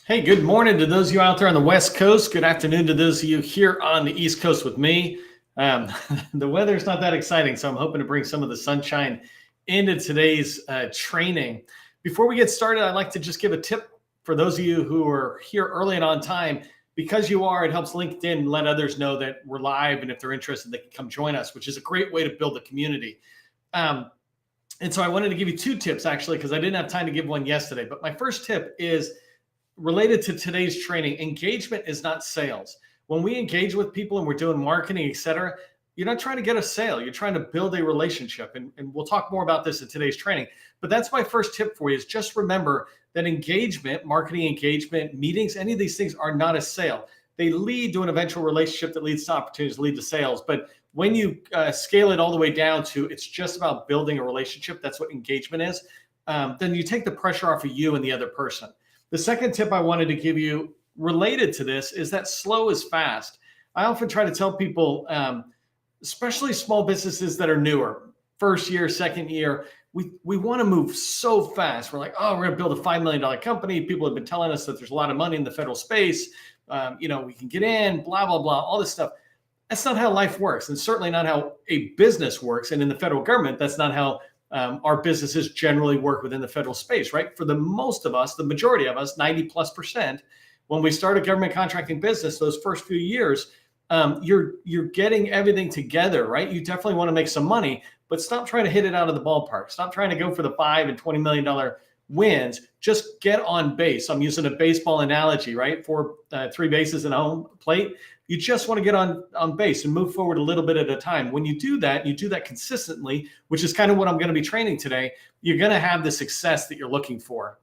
Hey, good morning to those of you out there on the West Coast. Good afternoon to those of you here on the East Coast with me. Um, the weather's not that exciting, so I'm hoping to bring some of the sunshine into today's training. Before we get started, I'd like to just give a tip for those of you who are here early and on time. Because you are, it helps LinkedIn let others know that we're live, and if they're interested, they can come join us, which is a great way to build a community. And so I wanted to give you two tips, actually, because I didn't have time to give one yesterday. But my first tip is related to today's training. Engagement is not sales. When we engage with people and we're doing marketing, et cetera, you're not trying to get a sale. You're trying to build a relationship. And we'll talk more about this in today's training. But that's my first tip for you, is just remember that engagement, marketing engagement, meetings, any of these things are not a sale. They lead to an eventual relationship that leads to opportunities, lead to sales. But when you scale it all the way down to it's just about building a relationship, that's what engagement is, then you take the pressure off of you and the other person. The second tip I wanted to give you related to this is that slow is fast. I often try to tell people, especially small businesses that are newer, first year, second year, we want to move so fast. We're like, oh, we're going to build a $5 million company. People have been telling us that there's a lot of money in the federal space. We can get in, blah, blah, blah, all this stuff. That's not how life works, and certainly not how a business works. And in the federal government, that's not how our businesses generally work within the federal space, right? For the most of us, the majority of us, 90+%, when we start a government contracting business, those first few years, you're getting everything together, right? You definitely want to make some money, but stop trying to hit it out of the ballpark. Stop trying to go for the $5 and $20 million wins. Just get on base. I'm using a baseball analogy, right? For 3 bases and a home plate. You just want to get on base and move forward a little bit at a time. When you do that consistently, which is kind of what I'm going to be training today, you're going to have the success that you're looking for.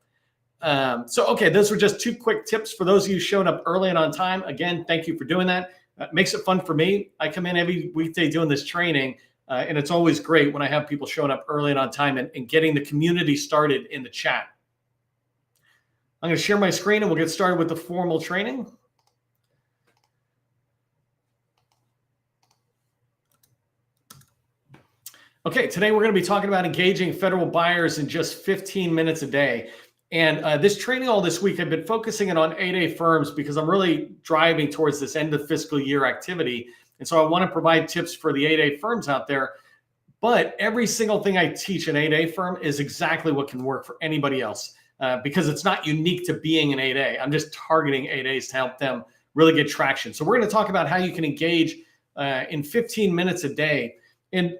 Okay, those were just 2 quick tips for those of you showing up early and on time. Again, thank you for doing that. Makes it fun for me. I come in every weekday doing this training, and it's always great when I have people showing up early and on time and getting the community started in the chat. I'm going to share my screen and we'll get started with the formal training. Okay, today we're going to be talking about engaging federal buyers in just 15 minutes a day. And this training all this week, I've been focusing it on 8A firms because I'm really driving towards this end of fiscal year activity. And so I want to provide tips for the 8A firms out there. But every single thing I teach an 8A firm is exactly what can work for anybody else because it's not unique to being an 8A. I'm just targeting 8As to help them really get traction. So we're going to talk about how you can engage in 15 minutes a day. And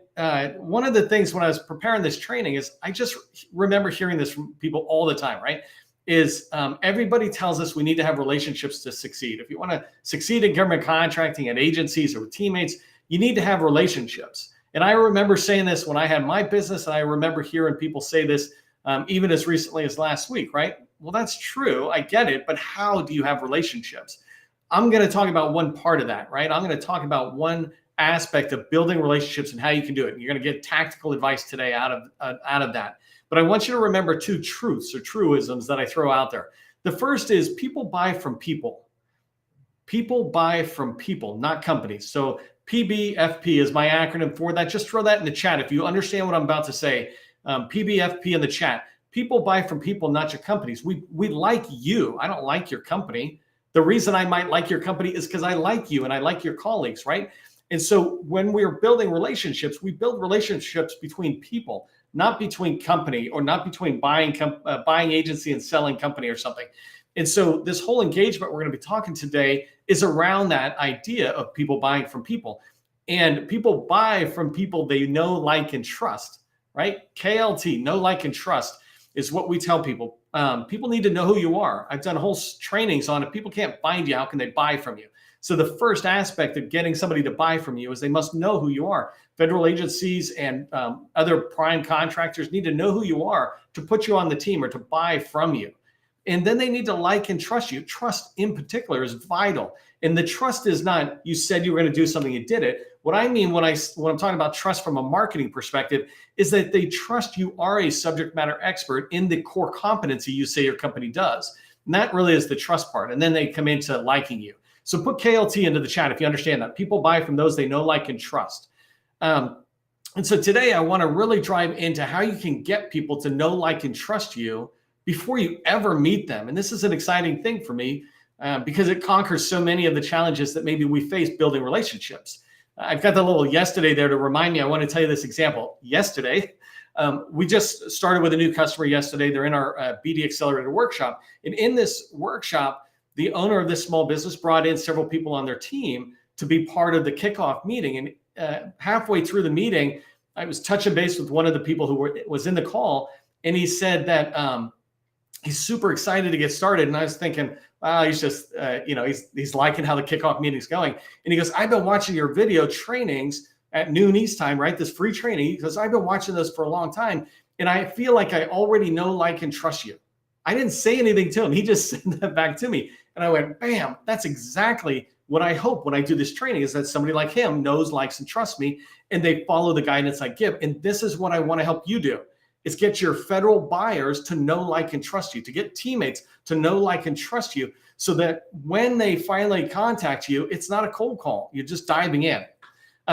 one of the things when I was preparing this training is I just remember hearing this from people all the time, right? Is everybody tells us we need to have relationships to succeed. If you want to succeed in government contracting at agencies or with teammates, you need to have relationships. And I remember saying this when I had my business, and I remember hearing people say this even as recently as last week, right? Well, that's true. I get it. But how do you have relationships? I'm going to talk about one part of that, right? I'm going to talk about one aspect of building relationships and how you can do it. And you're going to get tactical advice today out of that. But I want you to remember 2 truths or truisms that I throw out there. The first is people buy from people. People buy from people, not companies. So PBFP is my acronym for that. Just throw that in the chat if you understand what I'm about to say. PBFP in the chat. People buy from people, not your companies. We like you. I don't like your company. The reason I might like your company is because I like you and I like your colleagues, right? And so when we're building relationships, we build relationships between people, not between company or not between buying agency and selling company or something. And so this whole engagement we're going to be talking today is around that idea of people buying from people. And people buy from people they know, like, and trust, right? KLT, know, like, and trust is what we tell people. People need to know who you are. I've done whole trainings on it. People can't find you. How can they buy from you? So the first aspect of getting somebody to buy from you is they must know who you are. Federal agencies and other prime contractors need to know who you are to put you on the team or to buy from you. And then they need to like and trust you. Trust in particular is vital. And the trust is not, you said you were going to do something, you did it. What I mean when I'm talking about trust from a marketing perspective is that they trust you are a subject matter expert in the core competency you say your company does. And that really is the trust part. And then they come into liking you. So put KLT into the chat if you understand that. People buy from those they know, like, and trust. And so today I want to really drive into how you can get people to know, like, and trust you before you ever meet them. And this is an exciting thing for me because it conquers so many of the challenges that maybe we face building relationships. I've got the little yesterday there to remind me. I want to tell you this example. Yesterday, we just started with a new customer yesterday. They're in our BD Accelerator workshop. And in this workshop, the owner of this small business brought in several people on their team to be part of the kickoff meeting. And halfway through the meeting, I was touching base with one of the people who was in the call. And he said that he's super excited to get started. And I was thinking, wow, he's just, he's liking how the kickoff meeting's going. And he goes, I've been watching your video trainings at noon East time, right? This free training, because I've been watching those for a long time. And I feel like I already know, like, and trust you. I didn't say anything to him. He just said that back to me. And I went, bam, that's exactly what I hope when I do this training, is that somebody like him knows, likes, and trusts me, and they follow the guidance I give. And this is what I want to help you do, is get your federal buyers to know, like, and trust you, to get teammates to know, like, and trust you, so that when they finally contact you, it's not a cold call. You're just diving in.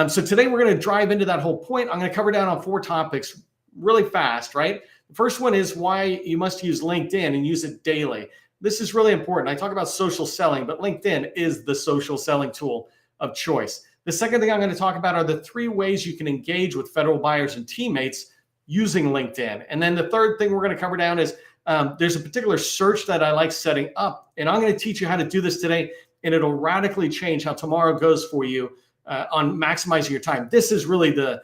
So today we're going to drive into that whole point. I'm going to cover down on 4 topics really fast, right? The first one is why you must use LinkedIn and use it daily. This is really important. I talk about social selling, but LinkedIn is the social selling tool of choice. The second thing I'm going to talk about are the 3 ways you can engage with federal buyers and teammates using LinkedIn. And then the third thing we're going to cover down is there's a particular search that I like setting up. And I'm going to teach you how to do this today, and it'll radically change how tomorrow goes for you on maximizing your time. This is really the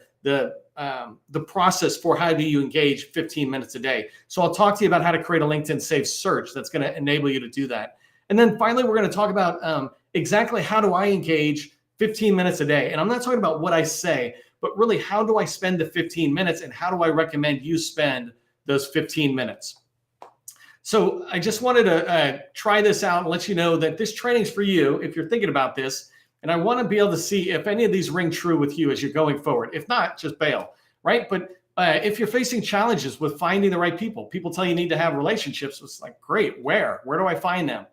process for how do you engage 15 minutes a day. So I'll talk to you about how to create a LinkedIn saved search that's going to enable you to do that. And then finally, we're going to talk about exactly how do I engage 15 minutes a day. And I'm not talking about what I say, but really, how do I spend the 15 minutes, and how do I recommend you spend those 15 minutes? So I just wanted to try this out and let you know that this training's for you if you're thinking about this. And I want to be able to see if any of these ring true with you as you're going forward. If not, just bail, right? But if you're facing challenges with finding the right people tell you need to have relationships. It's like, great, where do I find them?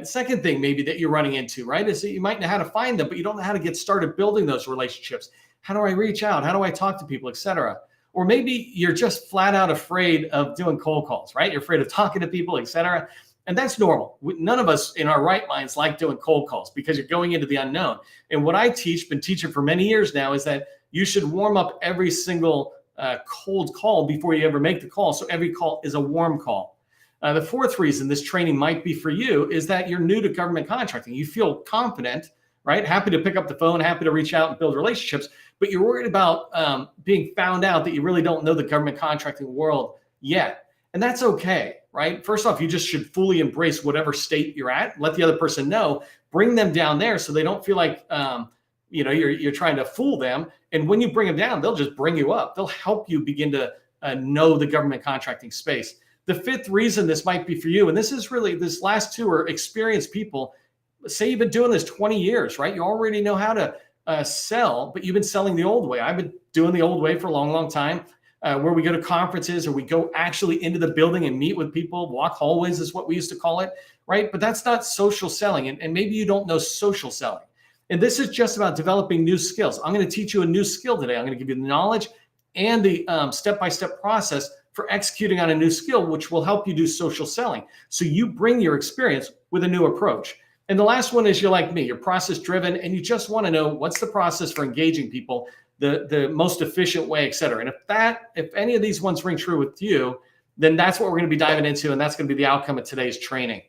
Second thing maybe that you're running into, right, is that you might know how to find them, but you don't know how to get started building those relationships. How do I reach out? How do I talk to people, et cetera? Or maybe you're just flat out afraid of doing cold calls, right? You're afraid of talking to people, et cetera. And that's normal. None of us in our right minds like doing cold calls because you're going into the unknown. And what I teach, been teaching for many years now, is that you should warm up every single cold call before you ever make the call. So every call is a warm call. The fourth reason this training might be for you is that you're new to government contracting. You feel confident, right? Happy to pick up the phone, happy to reach out and build relationships, but you're worried about being found out that you really don't know the government contracting world yet. And that's okay, right? First off, you just should fully embrace whatever state you're at. Let the other person know. Bring them down there so they don't feel like you're trying to fool them. And when you bring them down, they'll just bring you up. They'll help you begin to know the government contracting space. The fifth reason this might be for you, and this is really, this last 2 are experienced people. Say you've been doing this 20 years, right? You already know how to sell, but you've been selling the old way. I've been doing the old way for a long, long time. Where we go to conferences or we go actually into the building and meet with people. Walk hallways is what we used to call it, right? But that's not social selling. And maybe you don't know social selling. And this is just about developing new skills. I'm going to teach you a new skill today. I'm going to give you the knowledge and the step-by-step process for executing on a new skill, which will help you do social selling. So you bring your experience with a new approach. And the last one is you're like me, you're process driven, and you just want to know what's the process for engaging people, the most efficient way, et cetera. And if any of these ones ring true with you, then that's what we're going to be diving into. And that's going to be the outcome of today's training.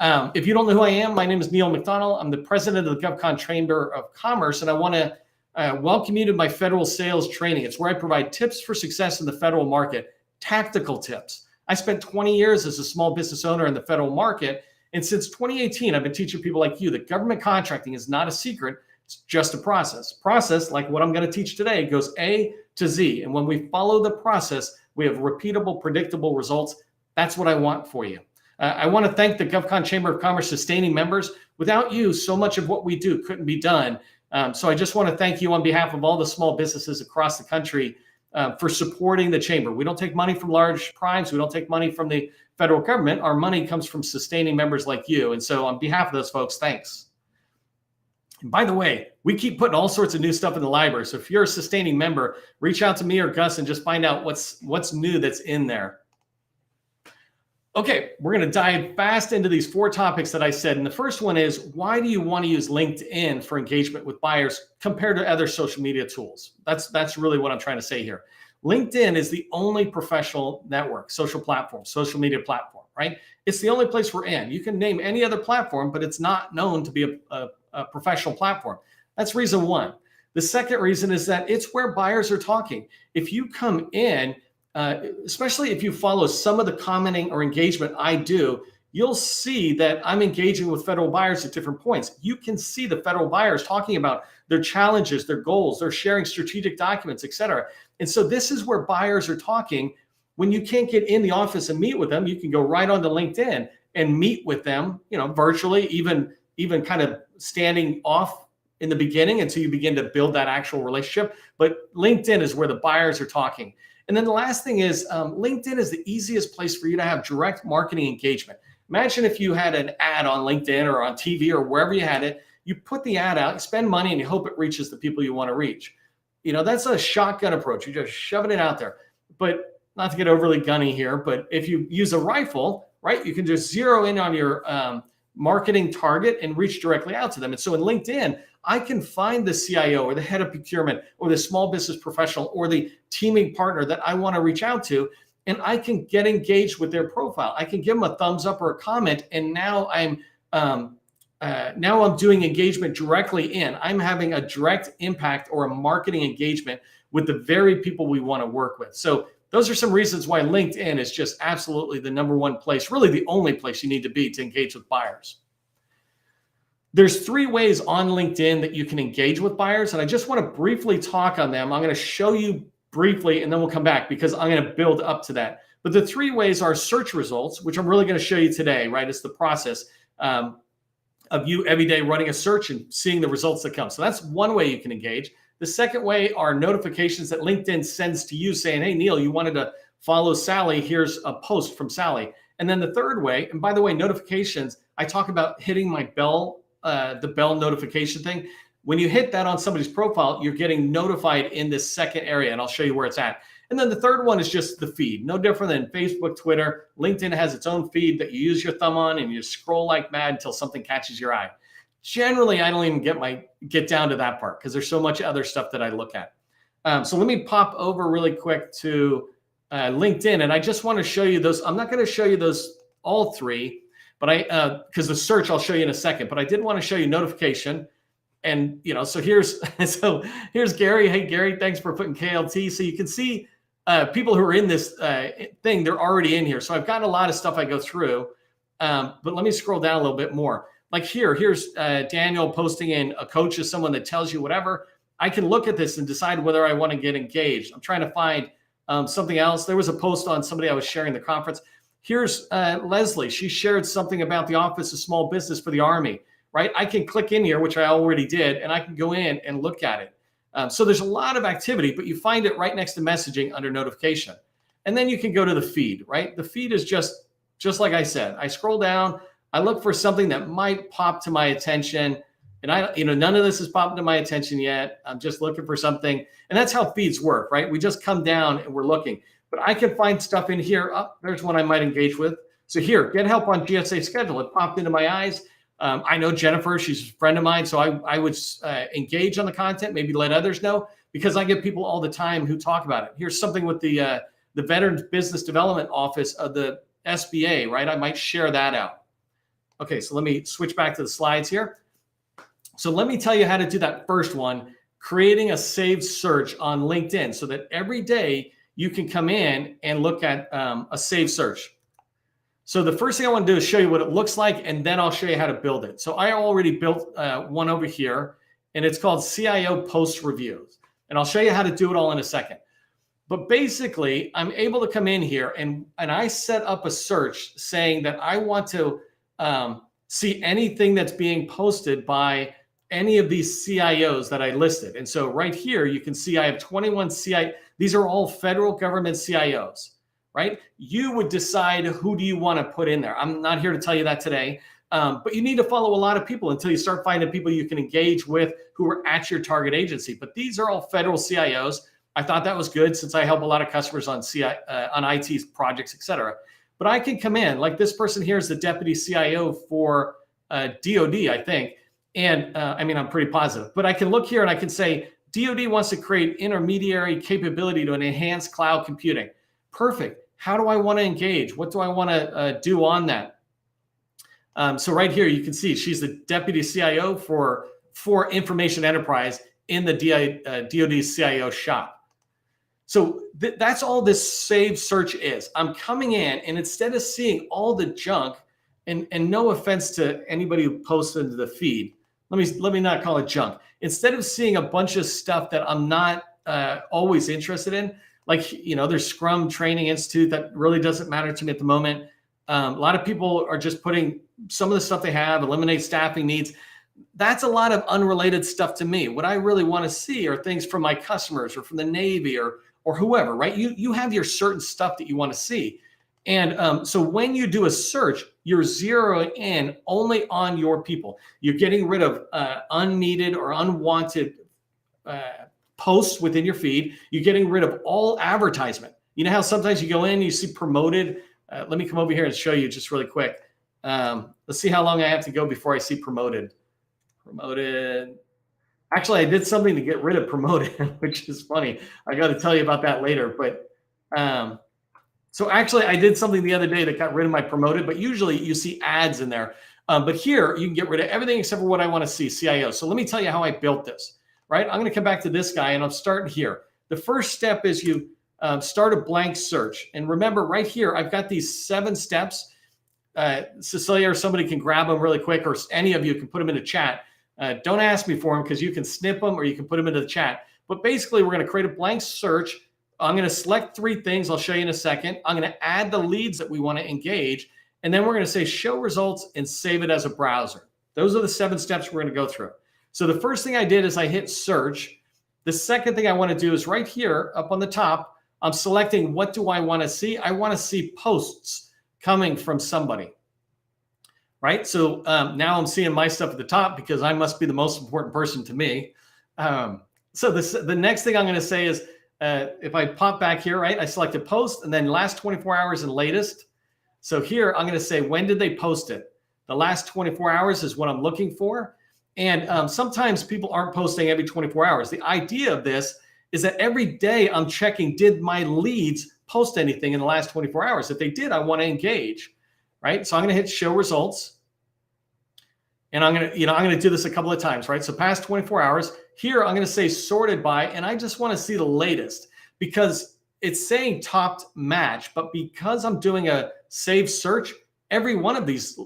If you don't know who I am, my name is Neil McDonnell. I'm the president of the GovCon Chamber of Commerce, and I want to welcome you to my federal sales training. It's where I provide tips for success in the federal market, tactical tips. I spent 20 years as a small business owner in the federal market. And since 2018, I've been teaching people like you that government contracting is not a secret. It's just a process. Process, like what I'm going to teach today, goes A to Z. And when we follow the process, we have repeatable, predictable results. That's what I want for you. I want to thank the GovCon Chamber of Commerce sustaining members. Without you, so much of what we do couldn't be done. So I just want to thank you on behalf of all the small businesses across the country for supporting the chamber. We don't take money from large primes. We don't take money from the federal government. Our money comes from sustaining members like you. And so on behalf of those folks, thanks. And by the way, we keep putting all sorts of new stuff in the library. So if you're a sustaining member, reach out to me or Gus and just find out what's new that's in there. Okay, we're going to dive fast into these 4 topics that I said. And the first one is, why do you want to use LinkedIn for engagement with buyers compared to other social media tools? That's really what I'm trying to say here. LinkedIn is the only professional network, social platform, social media platform, right? It's the only place we're in. You can name any other platform, but it's not known to be a professional platform. That's reason one. The second reason is that it's where buyers are talking. If you come in, especially if you follow some of the commenting or engagement I do, you'll see that I'm engaging with federal buyers at different points. You can see the federal buyers talking about their challenges, their goals, they're sharing strategic documents, et cetera. And so this is where buyers are talking. When you can't get in the office and meet with them, you can go right onto LinkedIn and meet with them, virtually, even kind of standing off in the beginning until you begin to build that actual relationship. But LinkedIn is where the buyers are talking. And then the last thing is LinkedIn is the easiest place for you to have direct marketing engagement. Imagine if you had an ad on LinkedIn or on TV or wherever you had it, you put the ad out, you spend money, and you hope it reaches the people you want to reach. That's a shotgun approach. You're just shoving it out there. But not to get overly gunny here, but if you use a rifle, right, you can just zero in on your marketing target and reach directly out to them. And so in LinkedIn, I can find the CIO or the head of procurement or the small business professional or the teaming partner that I want to reach out to, and I can get engaged with their profile. I can give them a thumbs up or a comment, and now I'm doing engagement directly in. I'm having a direct impact or a marketing engagement with the very people we want to work with. So those are some reasons why LinkedIn is just absolutely the number one place, really the only place you need to be to engage with buyers. There's 3 ways on LinkedIn that you can engage with buyers, and I just want to briefly talk on them. I'm going to show you briefly, and then we'll come back because I'm going to build up to that. But the 3 ways are search results, which I'm really going to show you today, right? It's the process of you every day running a search and seeing the results that come. So that's one way you can engage. The second way are notifications that LinkedIn sends to you saying, hey, Neil, you wanted to follow Sally. Here's a post from Sally. And then the third way, and by the way, notifications, I talk about hitting my bell, the bell notification thing. When you hit that on somebody's profile, you're getting notified in this second area, and I'll show you where it's at. And then the third one is just the feed. No different than Facebook, Twitter. LinkedIn has its own feed that you use your thumb on and you scroll like mad until something catches your eye. Generally, I don't even get down to that part because there's so much other stuff that I look at. So let me pop over really quick to LinkedIn, and I just want to show you those. I'm not going to show you those all 3, but because the search I'll show you in a second. But I did want to show you notification, and so here's Gary. Hey Gary, thanks for putting KLT. So you can see people who are in this thing. They're already in here. So I've got a lot of stuff I go through, but let me scroll down a little bit more. Like here's Daniel posting in a coach is someone that tells you whatever. I can look at this and decide whether I want to get engaged. I'm trying to find something else. There was a post on somebody I was sharing the conference. Here's Leslie. She shared something about the Office of Small Business for the Army, right? I can click in here, which I already did, and I can go in and look at it. So there's a lot of activity, but you find it right next to messaging under notification. And then you can go to the feed, right? The feed is just like I said. I scroll down. I look for something that might pop to my attention, and none of this has popped to my attention yet. I'm just looking for something, and that's how feeds work, right? We just come down and we're looking, but I can find stuff in here. Oh, there's one I might engage with. So here, get help on GSA schedule. It popped into my eyes. I know Jennifer; she's a friend of mine, so I would engage on the content, maybe let others know, because I get people all the time who talk about it. Here's something with the Veterans Business Development Office of the SBA, right? I might share that out. Okay, so let me switch back to the slides here. So let me tell you how to do that first one, creating a saved search on LinkedIn so that every day you can come in and look at a saved search. So the first thing I want to do is show you what it looks like, and then I'll show you how to build it. So I already built one over here, and it's called CIO Post Reviews. And I'll show you how to do it all in a second. But basically, I'm able to come in here, and I set up a search saying that I want to see anything that's being posted by any of these CIOs that I listed. And so right here, you can see I have 21 CIOs. These are all federal government CIOs, right? You would decide who do you want to put in there. I'm not here to tell you that today, but you need to follow a lot of people until you start finding people you can engage with who are at your target agency. But these are all federal CIOs. I thought that was good since I help a lot of customers on IT projects, et cetera. but I can come in, like this person here is the deputy CIO for DoD, I think. And I mean, I'm pretty positive, but I can look here and I can say, DoD wants to create intermediary capability to enhance cloud computing. Perfect. How do I want to engage? What do I want to do on that? So right here, you can see she's the deputy CIO for information enterprise in the DoD CIO shop. So that's all this saved search is. I'm coming in, and instead of seeing all the junk, and no offense to anybody who posts into the feed, let me not call it junk. Instead of seeing a bunch of stuff that I'm not always interested in, like, there's Scrum Training Institute that really doesn't matter to me at the moment. A lot of people are just putting some of the stuff they have, eliminate staffing needs. That's a lot of unrelated stuff to me. What I really want to see are things from my customers or from the Navy or whoever, right? You have your certain stuff that you want to see. And so when you do a search, you're zeroing in only on your people. You're getting rid of unneeded or unwanted posts within your feed. You're getting rid of all advertisement. You know how sometimes you go in, you see promoted. Let me come over here and show you just really quick. Let's see how long I have to go before I see promoted. Promoted. Actually, I did something to get rid of promoted, which is funny. I got to tell you about that later. But so actually, I did something the other day that got rid of my promoted, but usually you see ads in there. But here, you can get rid of everything except for what I want to see, CIO. So let me tell you how I built this, right? I'm going to come back to this guy, and I'm starting here. The first step is you start a blank search. And remember, right here, I've got these 7 steps. Cecilia or somebody can grab them really quick, or any of you can put them in the chat. Don't ask me for them because you can snip them or you can put them into the chat. But basically, we're going to create a blank search. I'm going to select 3 things. I'll show you in a second. I'm going to add the leads that we want to engage. And then we're going to say show results and save it as a browser. Those are the 7 steps we're going to go through. So the first thing I did is I hit search. The second thing I want to do is right here up on the top, I'm selecting what do I want to see. I want to see posts coming from somebody. Right? So now I'm seeing my stuff at the top because I must be the most important person to me. So the next thing I'm going to say is if I pop back here, right, I selected post and then last 24 hours and latest. So here I'm going to say, when did they post it? The last 24 hours is what I'm looking for. And sometimes people aren't posting every 24 hours. The idea of this is that every day I'm checking, did my leads post anything in the last 24 hours? If they did, I want to engage. Right? So I'm going to hit show results. And I'm going to do this a couple of times, right? So past 24 hours here, I'm going to say sorted by, and I just want to see the latest because it's saying topped match, but because I'm doing a save search, every one of these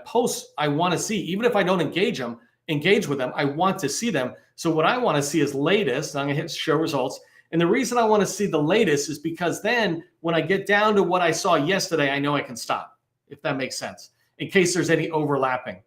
posts I want to see, even if I don't engage with them, I want to see them. So what I want to see is latest. I'm going to hit show results. And the reason I want to see the latest is because then when I get down to what I saw yesterday, I know I can stop, if that makes sense, in case there's any overlapping.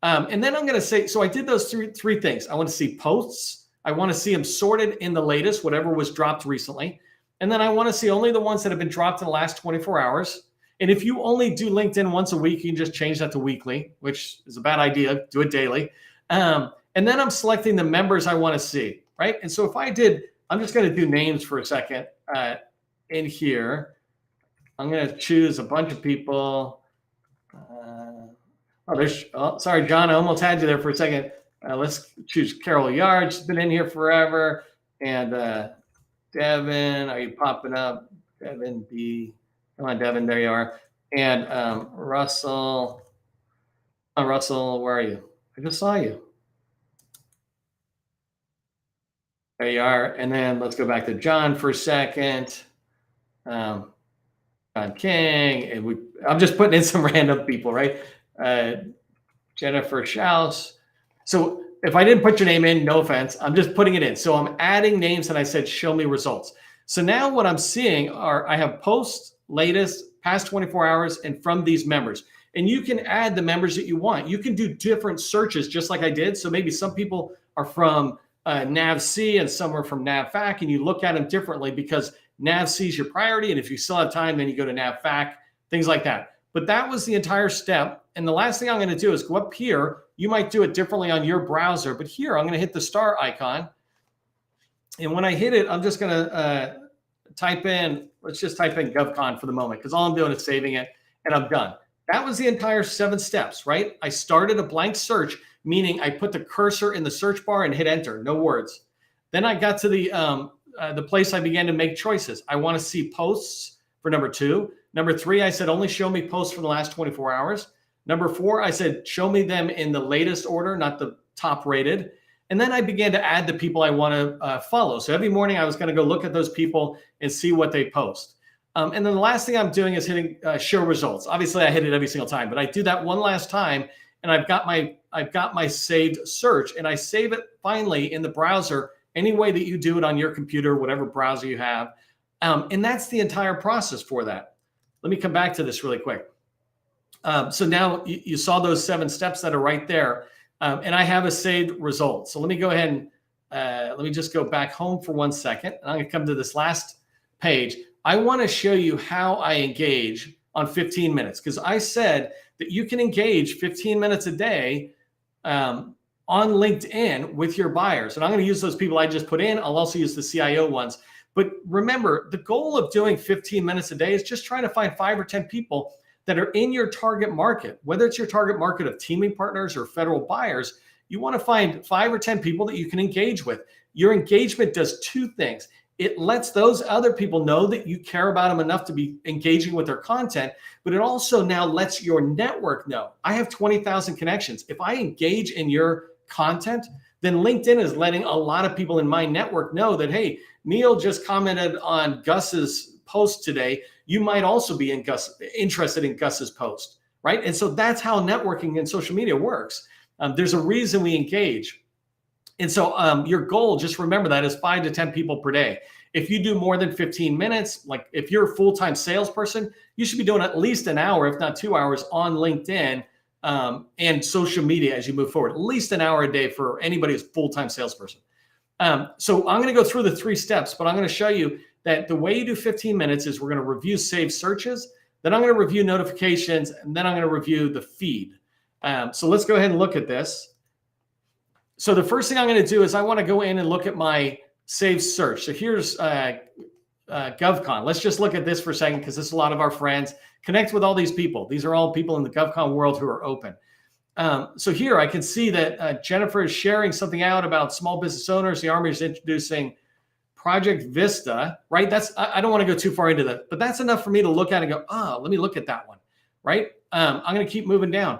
And then I'm going to say, so I did those three things. I want to see posts. I want to see them sorted in the latest, whatever was dropped recently. And then I want to see only the ones that have been dropped in the last 24 hours. And if you only do LinkedIn once a week, you can just change that to weekly, which is a bad idea. Do it daily. And then I'm selecting the members I want to see, right? And so if I did, I'm just going to do names for a second in here. I'm going to choose a bunch of people. Sorry, John, I almost had you there for a second. Let's choose Carol Yard. She's been in here forever. And Devin, are you popping up? Devin B. Come on, Devin, there you are. And Russell. Oh, Russell, where are you? I just saw you. There you are. And then let's go back to John for a second. John King. And I'm just putting in some random people, right? Jennifer Schaus. So if I didn't put your name in, no offense, I'm just putting it in. So I'm adding names and I said, show me results. So now what I'm seeing are I have posts, latest, past 24 hours, and from these members. And you can add the members that you want. You can do different searches just like I did. So maybe some people are from NavC and some are from NavFac, and you look at them differently because NavC is your priority. And if you still have time, then you go to NavFac, things like that. But that was the entire step. And the last thing I'm going to do is go up here. You might do it differently on your browser, but here I'm going to hit the star icon. And when I hit it, I'm just going to type in, let's just type in GovCon for the moment, because all I'm doing is saving it. and I'm done. That was the entire 7 steps, right? I started a blank search, meaning I put the cursor in the search bar and hit enter, no words. Then I got to the place I began to make choices. I want to see posts for number 2. Number 3, I said, only show me posts for the last 24 hours. Number 4, I said, show me them in the latest order, not the top rated. And then I began to add the people I want to follow. So every morning I was going to go look at those people and see what they post. And then the last thing I'm doing is hitting show results. Obviously, I hit it every single time, but I do that one last time, and I've got my saved search, and I save it finally in the browser any way that you do it on your computer, whatever browser you have. And that's the entire process for that. Let me come back to this really quick. So now you saw those 7 steps that are right there, and I have a saved result. So let me go ahead and let me just go back home for 1 second. And I'm going to come to this last page. I want to show you how I engage on 15 minutes, because I said that you can engage 15 minutes a day on LinkedIn with your buyers. And I'm going to use those people I just put in. I'll also use the CIO ones. But remember, the goal of doing 15 minutes a day is just trying to find 5 or 10 people that are in your target market, whether it's your target market of teaming partners or federal buyers. You want to find 5 or 10 people that you can engage with. Your engagement does 2 things. It lets those other people know that you care about them enough to be engaging with their content, but it also now lets your network know. I have 20,000 connections. If I engage in your content, then LinkedIn is letting a lot of people in my network know that, hey, Neil just commented on Gus's post today. You might also be interested in Gus's post, right? And so that's how networking and social media works. There's a reason we engage. And so your goal, just remember that, is 5 to 10 people per day. If you do more than 15 minutes, like if you're a full-time salesperson, you should be doing at least an hour, if not 2 hours, on LinkedIn and social media as you move forward. At least an hour a day for anybody who's a full-time salesperson. So I'm going to go through the 3 steps, but I'm going to show you that the way you do 15 minutes is we're going to review saved searches, then I'm going to review notifications, and then I'm going to review the feed. So let's go ahead and look at this. So the first thing I'm going to do is I want to go in and look at my saved search. So here's GovCon. Let's just look at this for a second, because this is a lot of our friends. Connect with all these people. These are all people in the GovCon world who are open. So here I can see that Jennifer is sharing something out about small business owners. The Army is introducing Project Vista, right? I don't want to go too far into that, but that's enough for me to look at and go, let me look at that one, right? I'm going to keep moving down.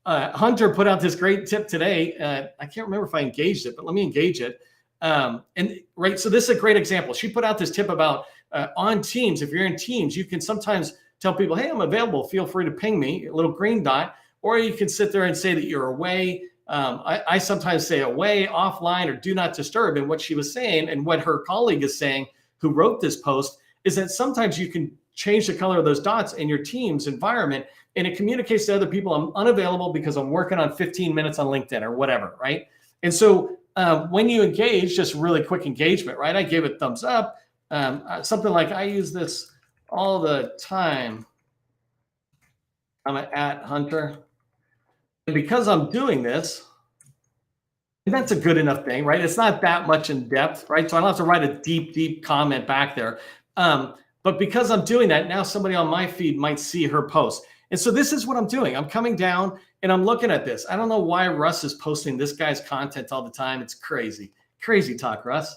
Hunter put out this great tip today. I can't remember if I engaged it, but let me engage it. And right, so this is a great example. She put out this tip about on Teams. If you're in Teams, you can sometimes tell people, hey, I'm available. Feel free to ping me, a little green dot, or you can sit there and say that you're away. I sometimes say away, offline, or do not disturb. And what she was saying, and what her colleague is saying, who wrote this post, is that sometimes you can change the color of those dots in your Teams environment, and it communicates to other people, I'm unavailable because I'm working on 15 minutes on LinkedIn or whatever, right? And so when you engage, just really quick engagement, right? I gave it thumbs up. Something like, I use this all the time. I'm at Hunter. And because I'm doing this, and that's a good enough thing, right? It's not that much in depth, right? So I don't have to write a deep, deep comment back there. But because I'm doing that, now somebody on my feed might see her post. And so this is what I'm doing. I'm coming down and I'm looking at this. I don't know why Russ is posting this guy's content all the time. It's crazy. Crazy talk, Russ.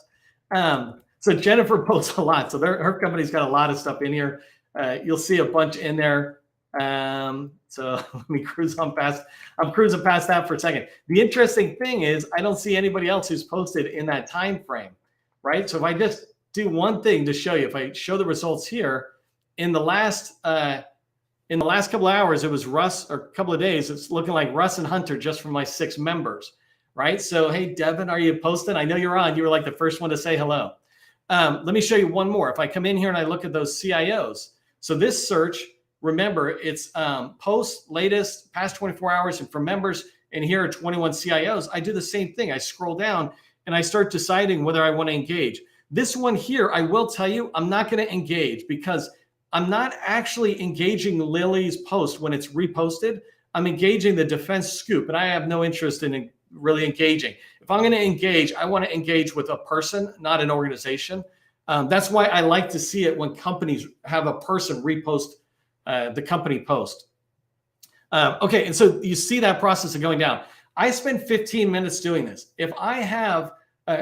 So Jennifer posts a lot. So her company's got a lot of stuff in here. You'll see a bunch in there. So let me cruise on past. I'm cruising past that for a second. The interesting thing is I don't see anybody else who's posted in that time frame, right? So if I just do one thing to show you, if I show the results here, in the last couple of hours, it was Russ, or a couple of days, it's looking like Russ and Hunter just from my 6 members, right? So, hey, Devin, are you posting? I know you're on. You were like the first one to say hello. Let me show you one more. If I come in here and I look at those CIOs, so this search, remember, it's post, latest, past 24 hours, and for members, and here are 21 CIOs. I do the same thing. I scroll down and I start deciding whether I want to engage. This one here, I will tell you, I'm not going to engage because I'm not actually engaging Lily's post when it's reposted. I'm engaging the defense scoop, and I have no interest in really engaging. If I'm going to engage, I want to engage with a person, not an organization. That's why I like to see it when companies have a person repost the company post. Okay, and so you see that process of going down. I spend 15 minutes doing this. If I have,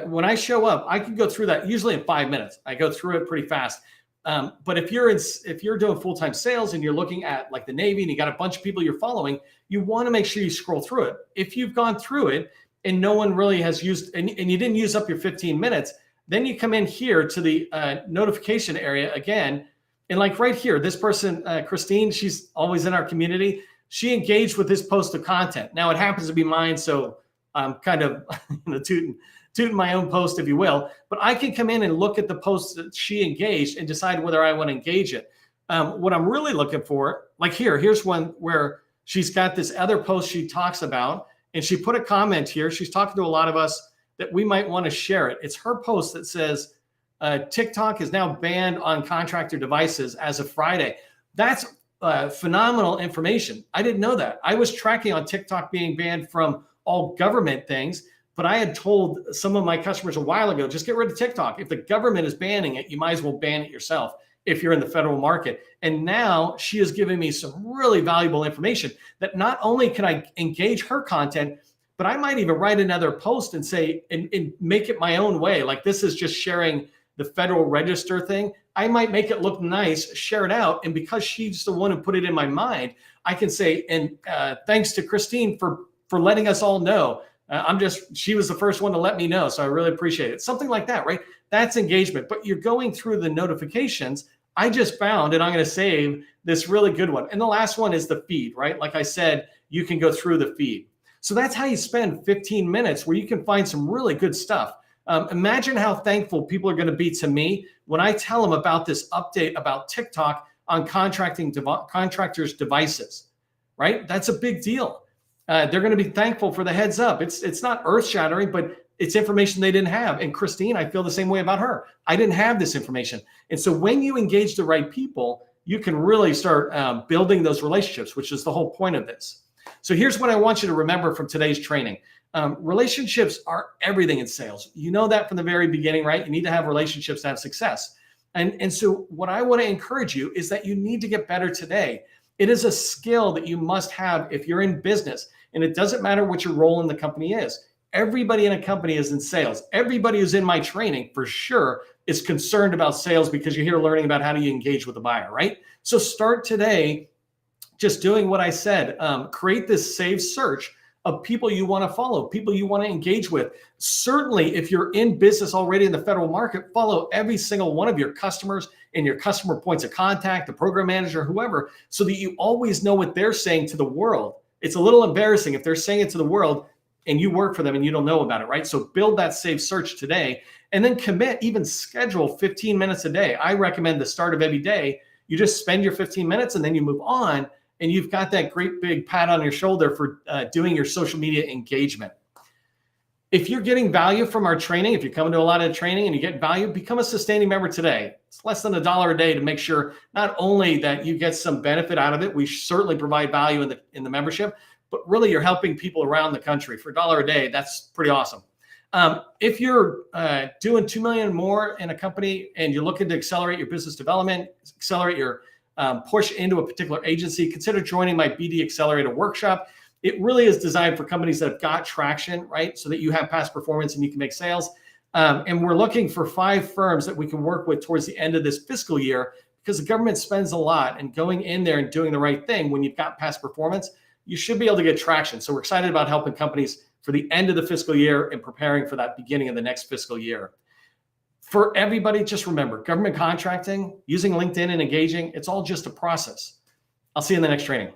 when I show up, I can go through that usually in 5 minutes. I go through it pretty fast. But if you're doing full-time sales and you're looking at like the Navy and you got a bunch of people you're following, you want to make sure you scroll through it. If you've gone through it and no one really has used, and you didn't use up your 15 minutes, then you come in here to the notification area again. And like right here, this person, Christine, she's always in our community. She engaged with this post of content. Now it happens to be mine, so I'm kind of tooting my own post, if you will. But I can come in and look at the posts that she engaged and decide whether I want to engage it. What I'm really looking for, like here's one where she's got this other post she talks about, and she put a comment here. She's talking to a lot of us that we might want to share it. It's her post that says, TikTok is now banned on contractor devices as of Friday. That's phenomenal information. I didn't know that. I was tracking on TikTok being banned from all government things, but I had told some of my customers a while ago, just get rid of TikTok. If the government is banning it, you might as well ban it yourself if you're in the federal market. And now she is giving me some really valuable information that not only can I engage her content, but I might even write another post and say, and make it my own way. Like this is just sharing the Federal Register thing. I might make it look nice, share it out. And because she's the one who put it in my mind, I can say, and thanks to Christine for letting us all know. She was the first one to let me know. So I really appreciate it. Something like that, right? That's engagement, but you're going through the notifications. I just found, and I'm going to save this really good one. And the last one is the feed, right? Like I said, you can go through the feed. So that's how you spend 15 minutes where you can find some really good stuff. Imagine how thankful people are going to be to me when I tell them about this update about TikTok on contractors' devices, right? That's a big deal. They're going to be thankful for the heads up. It's not earth-shattering, but it's information they didn't have. And Christine, I feel the same way about her. I didn't have this information. And so when you engage the right people, you can really start building those relationships, which is the whole point of this. So here's what I want you to remember from today's training. Relationships are everything in sales. You know that from the very beginning, right? You need to have relationships to have success. And so what I want to encourage you is that you need to get better today. It is a skill that you must have if you're in business. And it doesn't matter what your role in the company is. Everybody in a company is in sales. Everybody who's in my training for sure is concerned about sales because you're here learning about how do you engage with the buyer, right? So start today just doing what I said. Create this saved search of people you want to follow, people you want to engage with. Certainly, if you're in business already in the federal market, follow every single one of your customers and your customer points of contact, the program manager, whoever, so that you always know what they're saying to the world. It's a little embarrassing if they're saying it to the world and you work for them and you don't know about it, right? So build that saved search today and then commit, even schedule 15 minutes a day. I recommend the start of every day, you just spend your 15 minutes and then you move on. And you've got that great big pat on your shoulder for doing your social media engagement. If you're getting value from our training, if you're coming to a lot of training and you get value, become a sustaining member today. It's less than $1 a day to make sure not only that you get some benefit out of it, we certainly provide value in the membership, but really you're helping people around the country for $1 a day. That's pretty awesome. If you're doing $2 million or more in a company and you're looking to accelerate your business development, accelerate your push into a particular agency, consider joining my BD Accelerator workshop. It really is designed for companies that have got traction, right? So that you have past performance and you can make sales. And we're looking for 5 firms that we can work with towards the end of this fiscal year because the government spends a lot, and going in there and doing the right thing when you've got past performance, you should be able to get traction. So we're excited about helping companies for the end of the fiscal year and preparing for that beginning of the next fiscal year. For everybody, just remember, government contracting, using LinkedIn and engaging, it's all just a process. I'll see you in the next training.